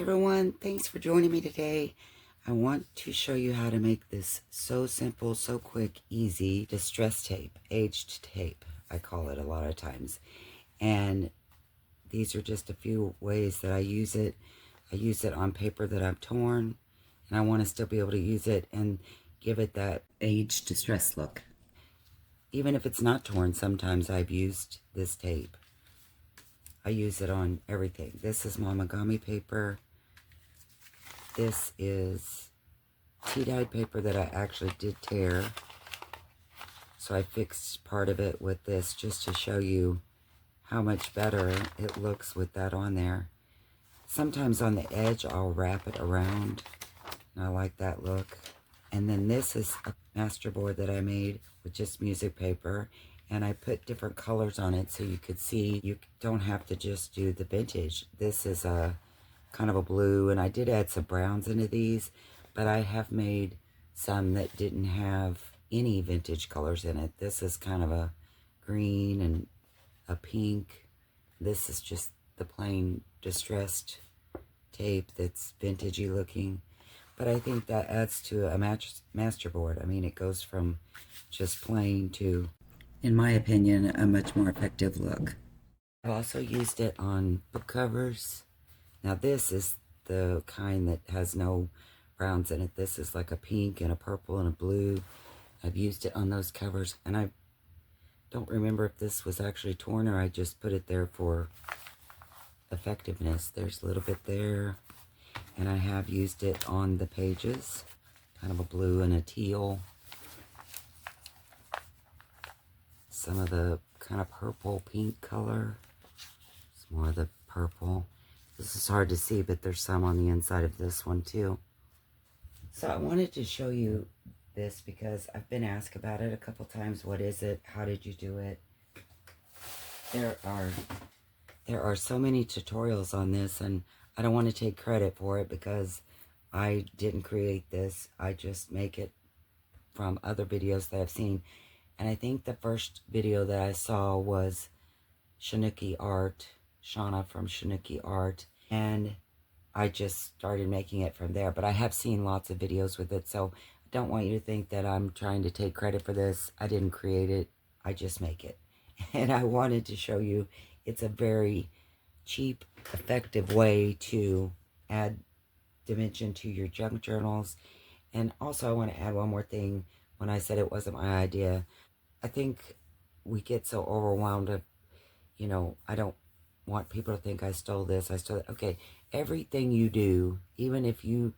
Everyone, thanks for joining me today. I want to show you how to make this so simple, so quick, easy distress tape, aged tape, I call it a lot of times. And these are just a few ways that I use it. I use it on paper that I've torn, and I want to still be able to use it and give it that aged distress look. Even if it's not torn, sometimes I've used this tape. I use it on everything. This is Mamagami paper. This is tea-dyed paper that I actually did tear. So I fixed part of it with this just to show you how much better it looks with that on there. Sometimes on the edge I'll wrap it around, and I like that look. And then this is a masterboard that I made with just music paper, and I put different colors on it so you could see you don't have to just do the vintage. This is a kind of a blue, and I did add some browns into these, but I have made some that didn't have any vintage colors in it. This is kind of a green and a pink. This is just the plain distressed tape that's vintagey looking, but I think that adds to a masterboard. I mean, it goes from just plain to, in my opinion, a much more effective look. I've also used it on book covers. Now this is the kind that has no browns in it. This is like a pink and a purple and a blue. I've used it on those covers, and I don't remember if this was actually torn or I just put it there for effectiveness. There's a little bit there, and I have used it on the pages, kind of a blue and a teal. Some of the kind of purple pink color. It's more of the purple. This is hard to see, but there's some on the inside of this one too. So I wanted to show you this because I've been asked about it a couple times. What is it? How did you do it? There are so many tutorials on this, and I don't want to take credit for it because I didn't create this. I just make it from other videos that I've seen. And I think the first video that I saw was Shanuki Art, Shauna from Shanuki Art, and I just started making it from there. But I have seen lots of videos with it, so I don't want you to think that I'm trying to take credit for this. I didn't create it, I just make it. And I wanted to show you it's a very cheap, effective way to add dimension to your junk journals. And also I want to add one more thing. When I said it wasn't my idea, I think we get so overwhelmed of, you know, I don't want people to think I stole this, I stole it. Okay, everything you do, even if you,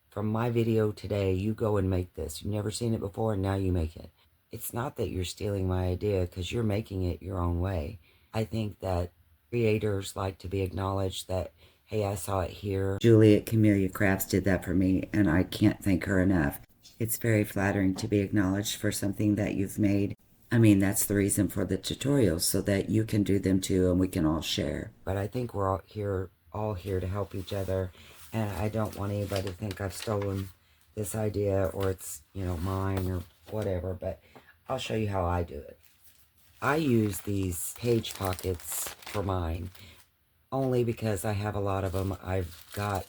from my video today, you go and make this. You've never seen it before, and now you make it. It's not that you're stealing my idea, because you're making it your own way. I think that creators like to be acknowledged that, hey, I saw it here. Julie at Camellia Crafts did that for me, and I can't thank her enough. It's very flattering to be acknowledged for something that you've made. I mean, that's the reason for the tutorials, so that you can do them too and we can all share. But I think we're all here to help each other, and I don't want anybody to think I've stolen this idea or it's, you know, mine or whatever, but I'll show you how I do it. I use these page pockets for mine only because I have a lot of them. I've got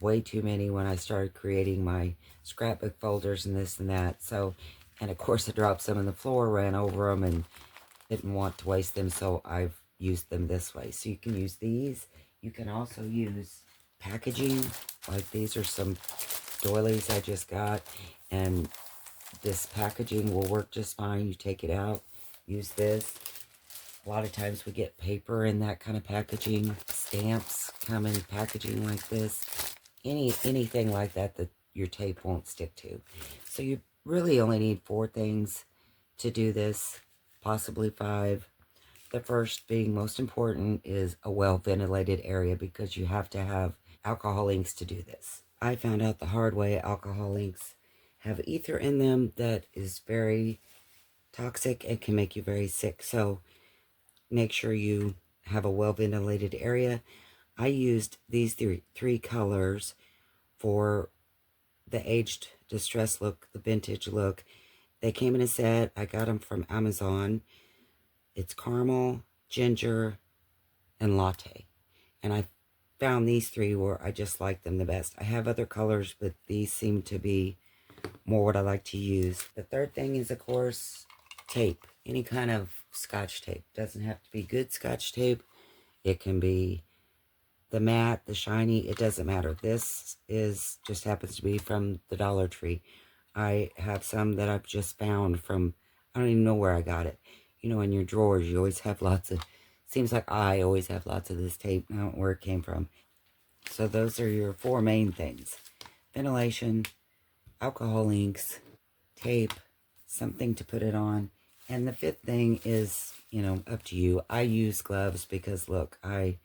way too many when I started creating my scrapbook folders and this and that. So, and of course I dropped some on the floor, ran over them, and didn't want to waste them, so I've used them this way. So you can use these. You can also use packaging, like these are some doilies I just got, and this packaging will work just fine. You take it out, use this. A lot of times we get paper in that kind of packaging. Stamps come in packaging like this. Anything like that that your tape won't stick to. So you really only need 4 things to do this, possibly 5. The first, being most important, is a well-ventilated area, because you have to have alcohol inks to do this. I found out the hard way alcohol inks have ether in them that is very toxic and can make you very sick. So make sure you have a well-ventilated area. I used these three colors for the aged distress look, the vintage look. They came in a set. I got them from Amazon. It's caramel, ginger, and latte. And I found these three where I just like them the best. I have other colors, but these seem to be more what I like to use. The third thing is, of course, tape. Any kind of Scotch tape. Doesn't have to be good Scotch tape. It can be the matte, the shiny. It doesn't matter. This is just happens to be from the Dollar Tree. I have some that I've just found from, I don't even know where I got it. You know, in your drawers, you always have lots of, seems like I always have lots of this tape. I don't know where it came from. So those are your four main things. Ventilation, alcohol inks, tape, something to put it on. And the fifth thing is, you know, up to you. I use gloves because, look, I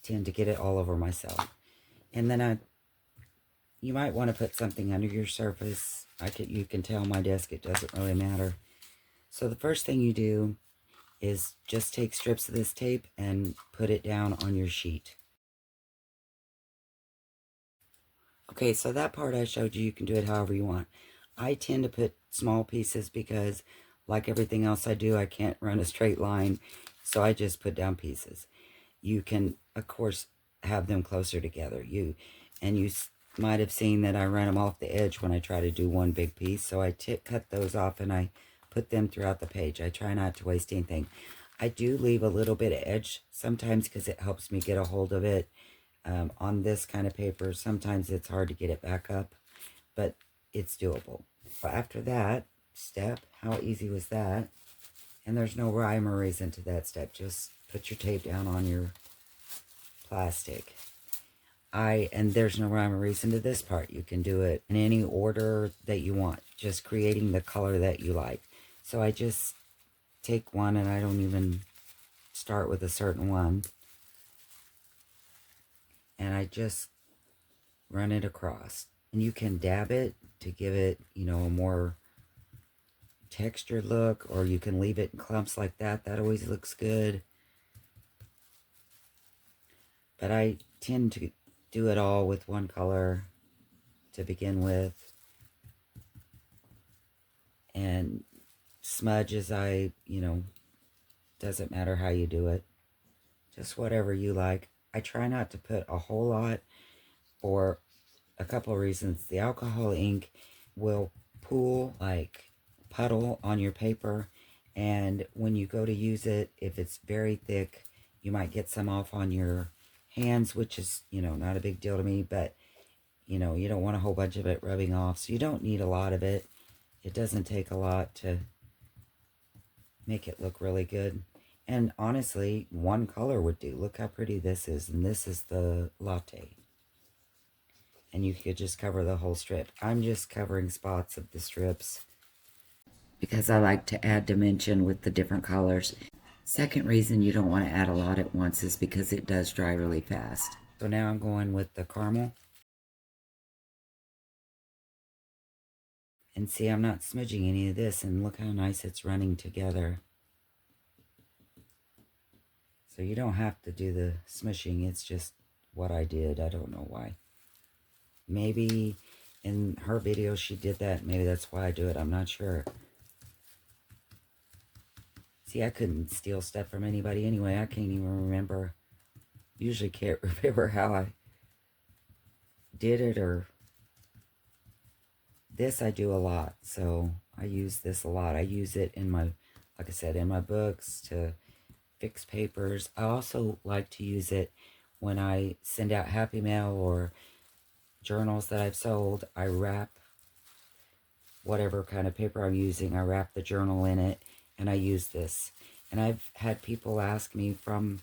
tend to get it all over myself. And then you might want to put something under your surface. You can tell my desk, it doesn't really matter. So the first thing you do is just take strips of this tape and put it down on your sheet. Okay, so that part I showed you, you can do it however you want. I tend to put small pieces because, like everything else I do, I can't run a straight line, so I just put down pieces. You can, of course, have them closer together. You might have seen that I run them off the edge when I try to do one big piece, so I cut those off and I put them throughout the page. I try not to waste anything. I do leave a little bit of edge sometimes because it helps me get a hold of it. On this kind of paper, sometimes it's hard to get it back up, but it's doable. But after that step, how easy was that? And there's no rhyme or reason to that step. Just put your tape down on your plastic. And there's no rhyme or reason to this part. You can do it in any order that you want, just creating the color that you like. So I just take one, and I don't even start with a certain one. And I just run it across. And you can dab it to give it, you know, a more textured look, or you can leave it in clumps like that. That always looks good. But I tend to do it all with one color to begin with. And smudge as doesn't matter how you do it. Just whatever you like. I try not to put a whole lot for a couple of reasons. The alcohol ink will pool, like puddle on your paper, and when you go to use it, if it's very thick, you might get some off on your hands, which is, not a big deal to me, but you don't want a whole bunch of it rubbing off, so you don't need a lot of it. It doesn't take a lot to make it look really good. And honestly, one color would do. Look how pretty this is, and this is the latte. And you could just cover the whole strip. I'm just covering spots of the strips because I like to add dimension with the different colors. Second reason you don't want to add a lot at once is because it does dry really fast. So now I'm going with the caramel. And see, I'm not smudging any of this, and look how nice it's running together. So you don't have to do the smushing, it's just what I did. I don't know why. Maybe in her video she did that, maybe that's why I do it, I'm not sure. See, I couldn't steal stuff from anybody anyway. I can't even remember. Usually can't remember how I did it, or this I do a lot, so I use this a lot. I use it in my, like I said, in my books to fix papers. I also like to use it when I send out Happy Mail or journals that I've sold. I wrap whatever kind of paper I'm using, I wrap the journal in it, and I use this. And I've had people ask me from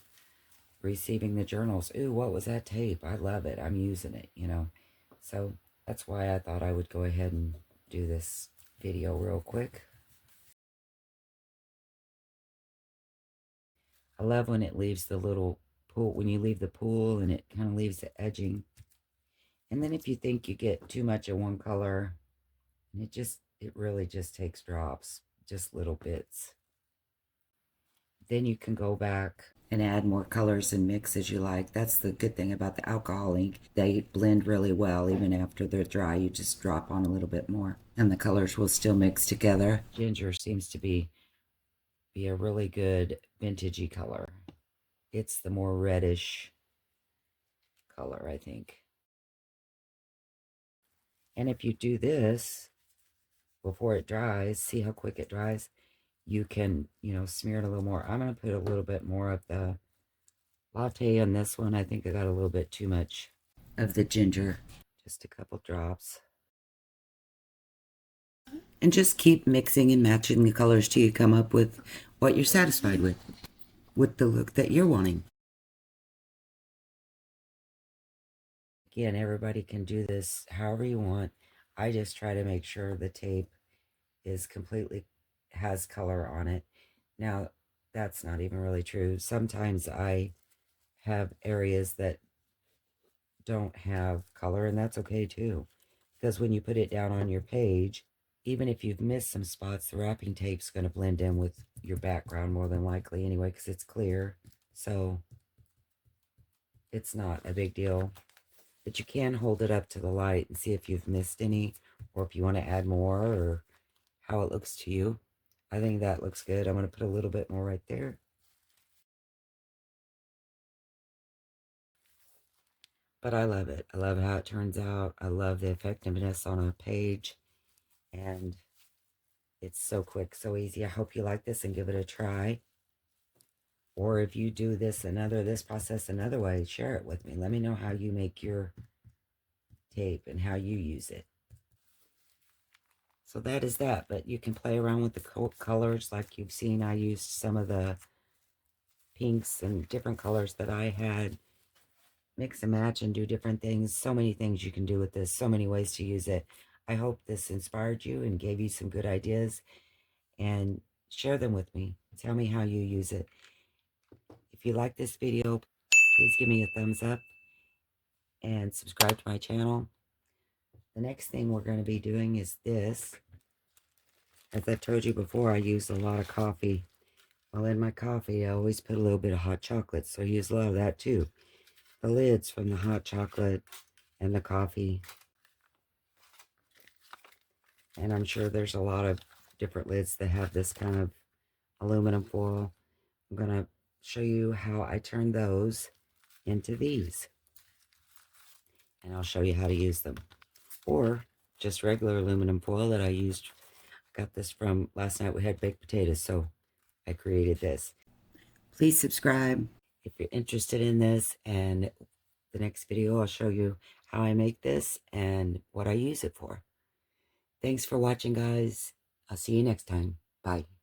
receiving the journals, ooh, what was that tape? I love it. I'm using it, So that's why I thought I would go ahead and do this video real quick. I love when it leaves the little pool, when you leave the pool and it kind of leaves the edging. And then if you think you get too much of one color, it really just takes drops, just little bits. Then you can go back and add more colors and mix as you like. That's the good thing about the alcohol ink. They blend really well even after they're dry. You just drop on a little bit more and the colors will still mix together. Ginger seems to be a really good vintagey color. It's the more reddish color, I think. And if you do this before it dries, see how quick it dries, you can, smear it a little more. I'm going to put a little bit more of the latte on this one. I think I got a little bit too much of the ginger. Just a couple drops. And just keep mixing and matching the colors till you come up with what you're satisfied with the look that you're wanting. Again, everybody can do this however you want. I just try to make sure the tape is completely has color on it. Now, that's not even really true. Sometimes I have areas that don't have color, and that's okay too. Because when you put it down on your page, even if you've missed some spots, the wrapping tape's going to blend in with your background more than likely anyway, because it's clear. So it's not a big deal. But you can hold it up to the light and see if you've missed any, or if you want to add more, or how it looks to you. I think that looks good. I'm going to put a little bit more right there. But I love it. I love how it turns out. I love the effectiveness on a page. And it's so quick, so easy. I hope you like this and give it a try. Or if you do this process another way, share it with me. Let me know how you make your tape and how you use it. So that is that. But you can play around with the colors like you've seen. I used some of the pinks and different colors that I had. Mix and match and do different things. So many things you can do with this. So many ways to use it. I hope this inspired you and gave you some good ideas. And share them with me. Tell me how you use it. If you like this video, please give me a thumbs up and subscribe to my channel. The next thing we're going to be doing is this. As I told you before, I use a lot of coffee. Well, in my coffee, I always put a little bit of hot chocolate, so I use a lot of that too. The lids from the hot chocolate and the coffee. And I'm sure there's a lot of different lids that have this kind of aluminum foil. I'm going to show you how I turn those into these. And I'll show you how to use them. Or just regular aluminum foil that I used. Got this from last night. We had baked potatoes, so I created this. Please subscribe if you're interested in this, and the next video I'll show you how I make this and what I use it for. Thanks for watching, guys. I'll see you next time. Bye.